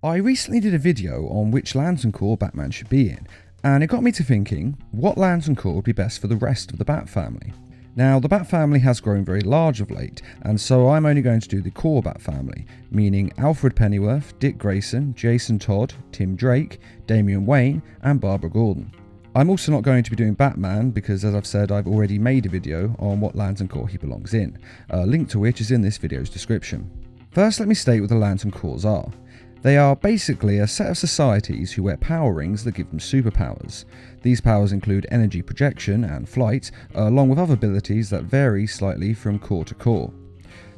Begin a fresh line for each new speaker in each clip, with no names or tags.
I recently did a video on which Lantern Corps Batman should be in, and it got me to thinking, what Lantern Corps would be best for the rest of the Batfamily? Now, the Batfamily has grown very large of late, and so I'm only going to do the core Batfamily, meaning Alfred Pennyworth, Dick Grayson, Jason Todd, Tim Drake, Damian Wayne, and Barbara Gordon. I'm also not going to be doing Batman because, as I've said, I've already made a video on what Lantern Corps he belongs in, a link to which is in this video's description. First, let me state what the Lantern Corps are. They are basically a set of societies who wear power rings that give them superpowers. These powers include energy projection and flight, along with other abilities that vary slightly from corps to corps.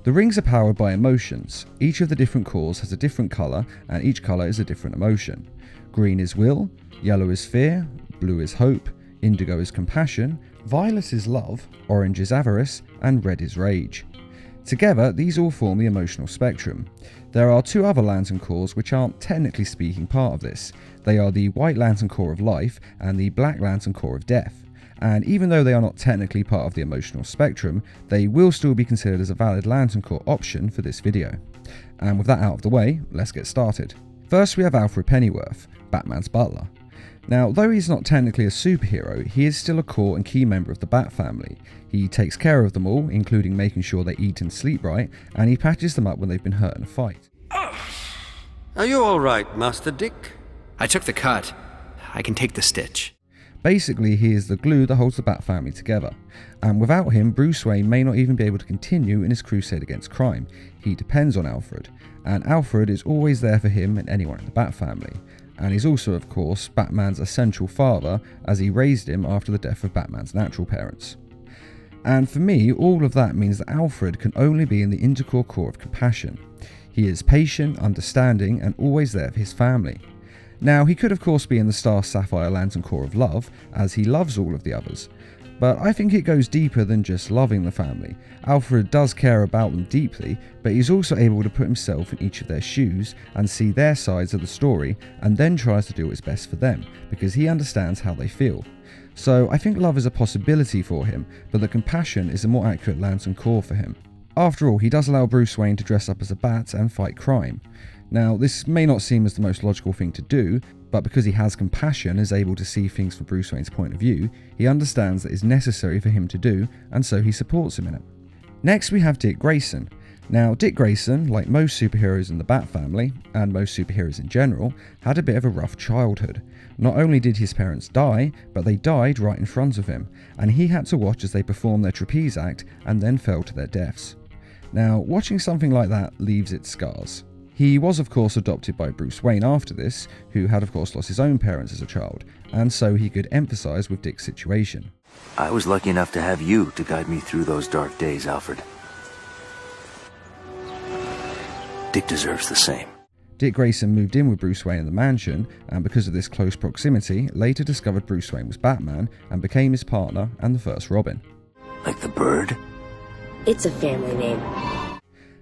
The rings are powered by emotions. Each of the different corps has a different colour, and each colour is a different emotion. Green is will, yellow is fear, blue is hope, indigo is compassion, violet is love, orange is avarice, and red is rage. Together, these all form the emotional spectrum. There are two other Lantern Corps which aren't technically speaking part of this. They are the White Lantern Corps of Life and the Black Lantern Corps of Death. And even though they are not technically part of the emotional spectrum, they will still be considered as a valid Lantern Corps option for this video. And with that out of the way, let's get started. First we have Alfred Pennyworth, Batman's butler. Now, though he's not technically a superhero, he is still a core and key member of the Batfamily. He takes care of them all, including making sure they eat and sleep right, and he patches them up when they've been hurt in a fight.
Are you alright, Master Dick?
I took the cut. I can take the stitch.
Basically, he is the glue that holds the Batfamily together, and without him, Bruce Wayne may not even be able to continue in his crusade against crime. He depends on Alfred, and Alfred is always there for him and anyone in the Batfamily. And he's also, of course, Batman's essential father, as he raised him after the death of Batman's natural parents. And for me, all of that means that Alfred can only be in the Intercorps Corps of Compassion. He is patient, understanding, and always there for his family. Now, he could of course be in the Star Sapphire Lantern Corps of Love, as he loves all of the others. But I think it goes deeper than just loving the family. Alfred does care about them deeply, but he's also able to put himself in each of their shoes and see their sides of the story, and then tries to do what's best for them, because he understands how they feel. So I think love is a possibility for him, but the compassion is a more accurate Lantern Corps for him. After all, he does allow Bruce Wayne to dress up as a bat and fight crime. Now, this may not seem as the most logical thing to do, but because he has compassion and is able to see things from Bruce Wayne's point of view, he understands that it's necessary for him to do, and so he supports him in it. Next we have Dick Grayson. Now, Dick Grayson, like most superheroes in the Batfamily, and most superheroes in general, had a bit of a rough childhood. Not only did his parents die, but they died right in front of him, and he had to watch as they performed their trapeze act and then fell to their deaths. Now, watching something like that leaves its scars. He was of course adopted by Bruce Wayne after this, who had of course lost his own parents as a child, and so he could empathise with Dick's situation.
I was lucky enough to have you to guide me through those dark days, Alfred. Dick deserves the same.
Dick Grayson moved in with Bruce Wayne in the mansion, and because of this close proximity, later discovered Bruce Wayne was Batman and became his partner and the first Robin.
Like the bird?
It's a family name.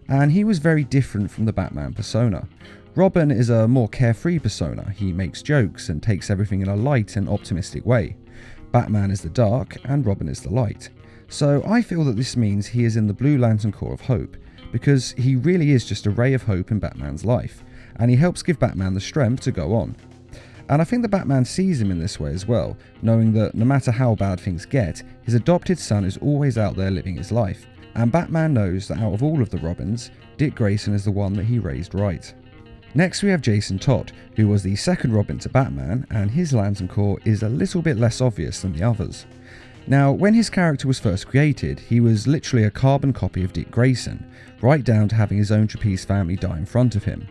And he was very different from the Batman persona. Robin is a more carefree persona. He makes jokes and takes everything in a light and optimistic way. Batman is the dark and Robin is the light. So I feel that this means he is in the Blue Lantern Corps of Hope, because he really is just a ray of hope in Batman's life, and he helps give Batman the strength to go on. And I think that Batman sees him in this way as well, knowing that no matter how bad things get, his adopted son is always out there living his life. And Batman knows that out of all of the Robins, Dick Grayson is the one that he raised right. Next we have Jason Todd, who was the second Robin to Batman, and his Lantern Corps is a little bit less obvious than the others. Now, when his character was first created, he was literally a carbon copy of Dick Grayson, right down to having his own trapeze family die in front of him.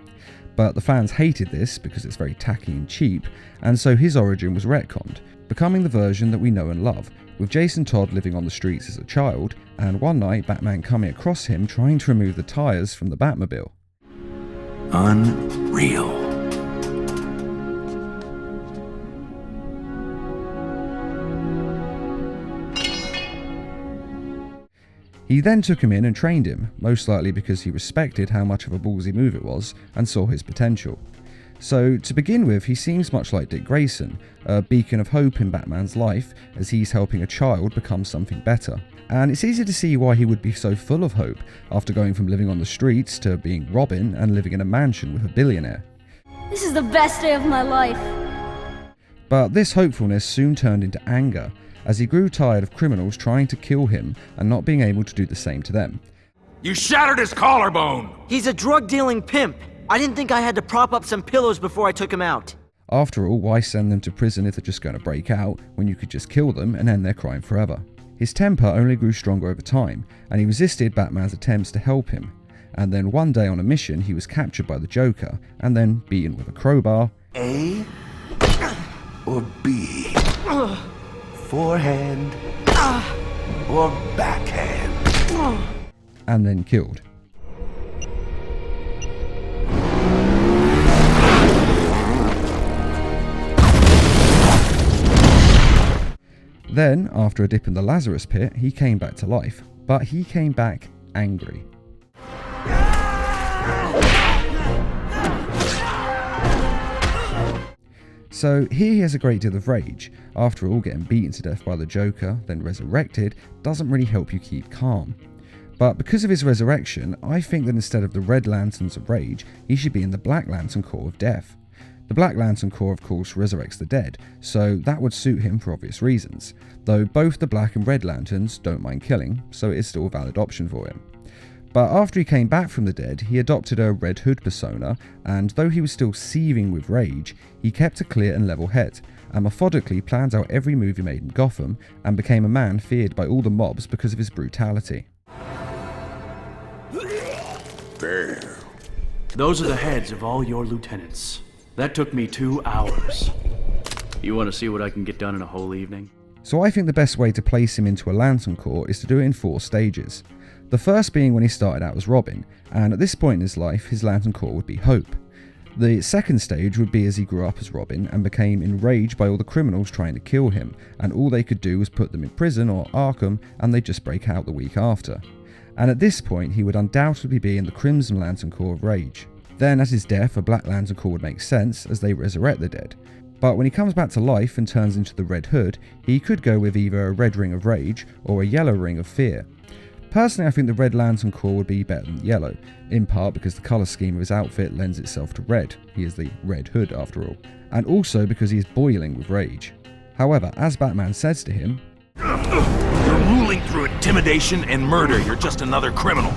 But the fans hated this because it's very tacky and cheap, and so his origin was retconned, becoming the version that we know and love, with Jason Todd living on the streets as a child, and one night Batman coming across him trying to remove the tyres from the Batmobile.
Unreal.
He then took him in and trained him, most likely because he respected how much of a ballsy move it was and saw his potential. So to begin with, he seems much like Dick Grayson, a beacon of hope in Batman's life as he's helping a child become something better. And it's easy to see why he would be so full of hope after going from living on the streets to being Robin and living in a mansion with a billionaire.
This is the best day of my life.
But this hopefulness soon turned into anger, as he grew tired of criminals trying to kill him and not being able to do the same to them.
You shattered his collarbone!
He's a drug-dealing pimp. I didn't think I had to prop up some pillows before I took him out.
After all, why send them to prison if they're just going to break out, when you could just kill them and end their crime forever? His temper only grew stronger over time, and he resisted Batman's attempts to help him. And then one day on a mission, he was captured by the Joker, and then beaten with a crowbar.
A or B? Forehand or backhand?
And then killed. Then, after a dip in the Lazarus pit, he came back to life, but he came back angry. So here he has a great deal of rage. After all, getting beaten to death by the Joker, then resurrected, doesn't really help you keep calm. But because of his resurrection, I think that instead of the Red Lanterns of Rage, he should be in the Black Lantern Corps of Death. The Black Lantern Corps, of course, resurrects the dead, so that would suit him for obvious reasons, though both the Black and Red Lanterns don't mind killing, so it is still a valid option for him. But after he came back from the dead, he adopted a Red Hood persona, and though he was still seething with rage, he kept a clear and level head, and methodically planned out every move he made in Gotham, and became a man feared by all the mobs because of his brutality.
There.
Those are the heads of all your lieutenants. That took me 2 hours. You want to see what I can get done in a whole evening?
So I think the best way to place him into a Lantern Corps is to do it in 4 stages. The first being when he started out as Robin, and at this point in his life, his Lantern Corps would be Hope. The second stage would be as he grew up as Robin and became enraged by all the criminals trying to kill him, and all they could do was put them in prison or Arkham, and they'd just break out the week after. And at this point, he would undoubtedly be in the Crimson Lantern Corps of Rage. Then at his death, a Black Lantern Corps would make sense as they resurrect the dead. But when he comes back to life and turns into the Red Hood, he could go with either a red ring of rage or a yellow ring of fear. Personally, I think the Red Lantern Corps would be better than yellow, in part because the colour scheme of his outfit lends itself to red. He is the Red Hood after all. And also because he is boiling with rage. However, as Batman says to him,
"You're ruling through intimidation and murder. You're just another criminal."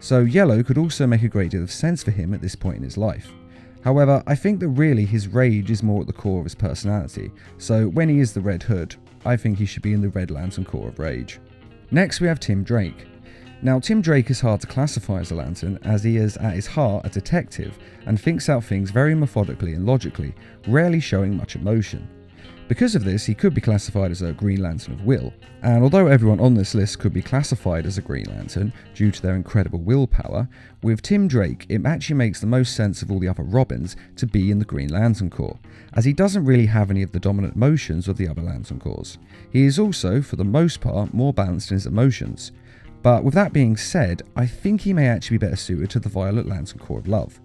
So yellow could also make a great deal of sense for him at this point in his life. However, I think that really his rage is more at the core of his personality, so when he is the Red Hood, I think he should be in the Red Lantern Corps of Rage. Next we have Tim Drake. Now Tim Drake is hard to classify as a Lantern, as he is at his heart a detective and thinks out things very methodically and logically, rarely showing much emotion. Because of this, he could be classified as a Green Lantern of will, and although everyone on this list could be classified as a Green Lantern due to their incredible willpower, with Tim Drake it actually makes the most sense of all the other Robins to be in the Green Lantern Corps, as he doesn't really have any of the dominant emotions of the other Lantern Corps. He is also, for the most part, more balanced in his emotions. But with that being said, I think he may actually be better suited to the Violet Lantern Corps of Love.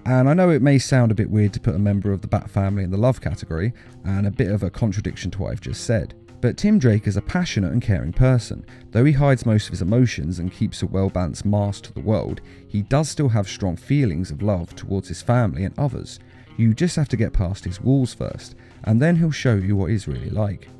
And I know it may sound a bit weird to put a member of the Batfamily in the love category, and a bit of a contradiction to what I've just said, but Tim Drake is a passionate and caring person. Though he hides most of his emotions and keeps a well-balanced mask to the world, he does still have strong feelings of love towards his family and others. You just have to get past his walls first, and then he'll show you what he's really like.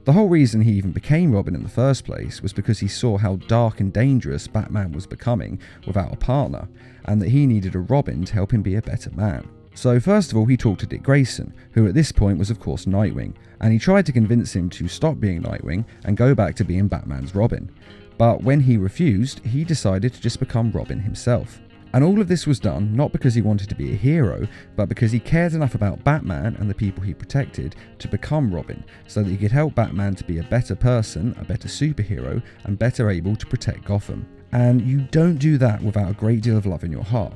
The whole reason he even became Robin in the first place was because he saw how dark and dangerous Batman was becoming without a partner, and that he needed a Robin to help him be a better man. So first of all, he talked to Dick Grayson, who at this point was of course Nightwing, and he tried to convince him to stop being Nightwing and go back to being Batman's Robin. But when he refused, he decided to just become Robin himself. And all of this was done not because he wanted to be a hero, but because he cared enough about Batman and the people he protected to become Robin, so that he could help Batman to be a better person, a better superhero, and better able to protect Gotham. And you don't do that without a great deal of love in your heart.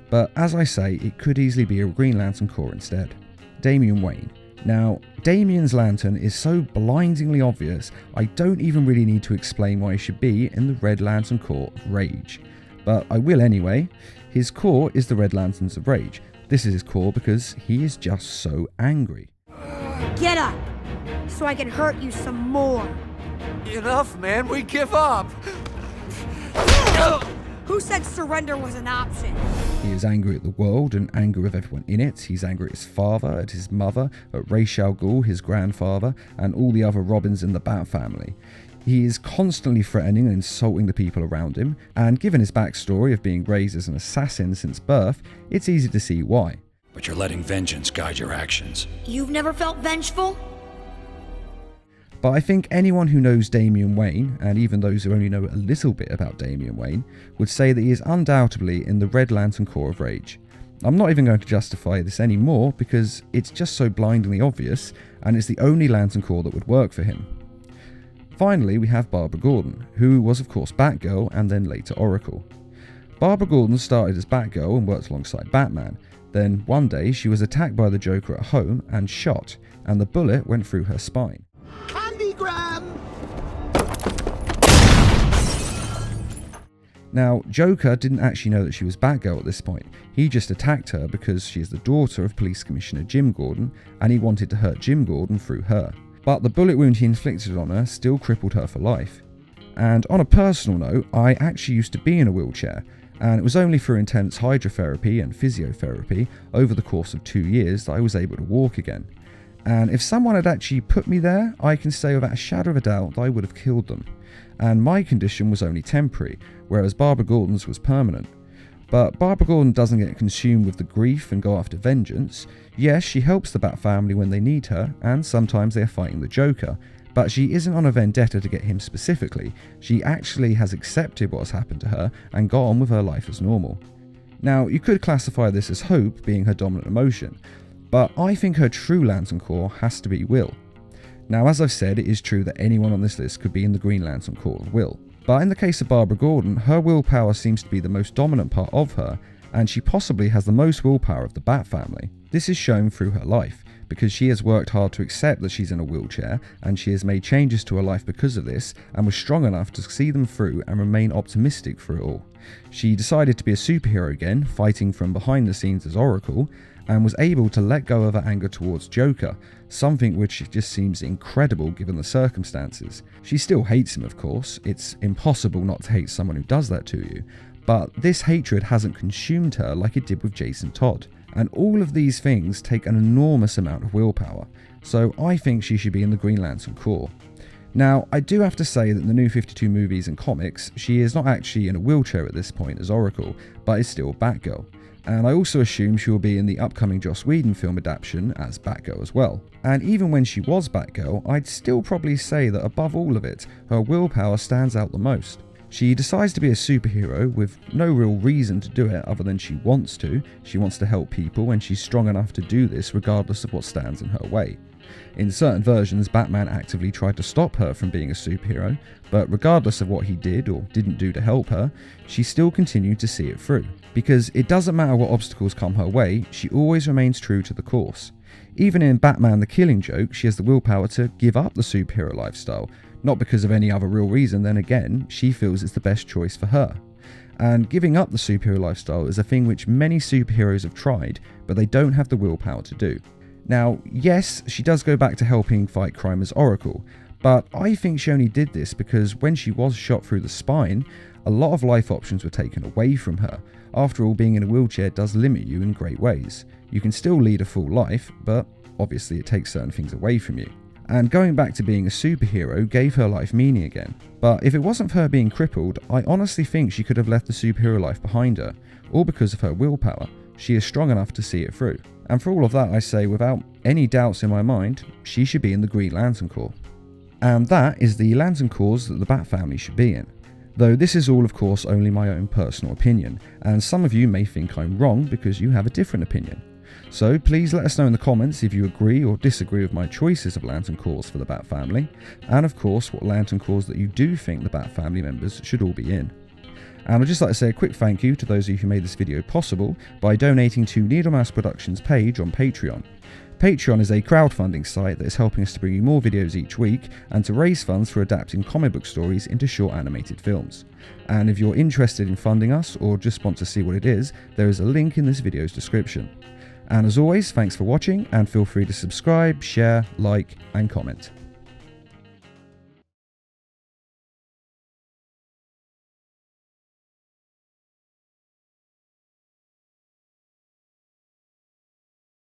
But as I say, it could easily be a Green Lantern Corps instead. Damian Wayne. Now, Damian's lantern is so blindingly obvious, I don't even really need to explain why he should be in the Red Lantern Corps of Rage. But I will anyway. His core is the Red Lanterns of Rage. This is his core because he is just so angry.
Get up, so I can hurt you some more.
Enough, man. We give up.
Who said surrender was an option?
He is angry at the world and angry with everyone in it. He's angry at his father, at his mother, at Ra's al Ghul, his grandfather, and all the other Robins in the Batfamily. He is constantly threatening and insulting the people around him, and given his backstory of being raised as an assassin since birth, it's easy to see why.
But you're letting vengeance guide your actions.
You've never felt vengeful?
But I think anyone who knows Damian Wayne, and even those who only know a little bit about Damian Wayne, would say that he is undoubtedly in the Red Lantern Corps of Rage. I'm not even going to justify this anymore because it's just so blindingly obvious, and it's the only Lantern Corps that would work for him. Finally, we have Barbara Gordon, who was of course Batgirl and then later Oracle. Barbara Gordon started as Batgirl and worked alongside Batman. Then one day she was attacked by the Joker at home and shot, and the bullet went through her spine. Now, Joker didn't actually know that she was Batgirl at this point. He just attacked her because she is the daughter of Police Commissioner Jim Gordon, and he wanted to hurt Jim Gordon through her. But the bullet wound he inflicted on her still crippled her for life. And on a personal note, I actually used to be in a wheelchair, and it was only through intense hydrotherapy and physiotherapy over the course of 2 years that I was able to walk again. And if someone had actually put me there, I can say without a shadow of a doubt that I would have killed them. And my condition was only temporary, whereas Barbara Gordon's was permanent. But Barbara Gordon doesn't get consumed with the grief and go after vengeance. Yes, she helps the Batfamily when they need her, and sometimes they are fighting the Joker, but she isn't on a vendetta to get him specifically. She actually has accepted what has happened to her and got on with her life as normal. Now, you could classify this as hope being her dominant emotion, but I think her true Lantern Corps has to be will. Now, as I've said, it is true that anyone on this list could be in the Green Lantern Corps of Will. But in the case of Barbara Gordon, her willpower seems to be the most dominant part of her, and she possibly has the most willpower of the Batfamily. This is shown through her life, because she has worked hard to accept that she's in a wheelchair, and she has made changes to her life because of this, and was strong enough to see them through and remain optimistic through it all. She decided to be a superhero again, fighting from behind the scenes as Oracle, and was able to let go of her anger towards Joker, something which just seems incredible given the circumstances. She still hates him, of course. It's impossible not to hate someone who does that to you, but this hatred hasn't consumed her like it did with Jason Todd. And all of these things take an enormous amount of willpower, so I think she should be in the Green Lantern Corps. Now, I do have to say that in the New 52 movies and comics, she is not actually in a wheelchair at this point as Oracle, but is still Batgirl. And I also assume she will be in the upcoming Joss Whedon film adaptation as Batgirl as well. And even when she was Batgirl, I'd still probably say that above all of it, her willpower stands out the most. She decides to be a superhero with no real reason to do it other than she wants to. She wants to help people and she's strong enough to do this regardless of what stands in her way. In certain versions, Batman actively tried to stop her from being a superhero, but regardless of what he did or didn't do to help her, she still continued to see it through. Because it doesn't matter what obstacles come her way, she always remains true to the course. Even in Batman the Killing Joke, she has the willpower to give up the superhero lifestyle, not because of any other real reason, then again, she feels it's the best choice for her. And giving up the superhero lifestyle is a thing which many superheroes have tried, but they don't have the willpower to do. Now, yes, she does go back to helping fight crime as Oracle, but I think she only did this because when she was shot through the spine, a lot of life options were taken away from her. After all, being in a wheelchair does limit you in great ways. You can still lead a full life, but obviously it takes certain things away from you. And going back to being a superhero gave her life meaning again. But if it wasn't for her being crippled, I honestly think she could have left the superhero life behind her, all because of her willpower. She is strong enough to see it through. And for all of that, I say without any doubts in my mind, she should be in the Green Lantern Corps. And that is the Lantern Corps that the Batfamily should be in. Though this is all of course only my own personal opinion, and some of you may think I'm wrong because you have a different opinion. So please let us know in the comments if you agree or disagree with my choices of Lantern Corps for the Batfamily, and of course what Lantern Corps that you do think the Batfamily members should all be in. And I'd just like to say a quick thank you to those of you who made this video possible by donating to Needlemouse Productions page on Patreon. Patreon is a crowdfunding site that is helping us to bring you more videos each week and to raise funds for adapting comic book stories into short animated films. And if you're interested in funding us or just want to see what it is, there is a link in this video's description. And as always, thanks for watching and feel free to subscribe, share, like and comment.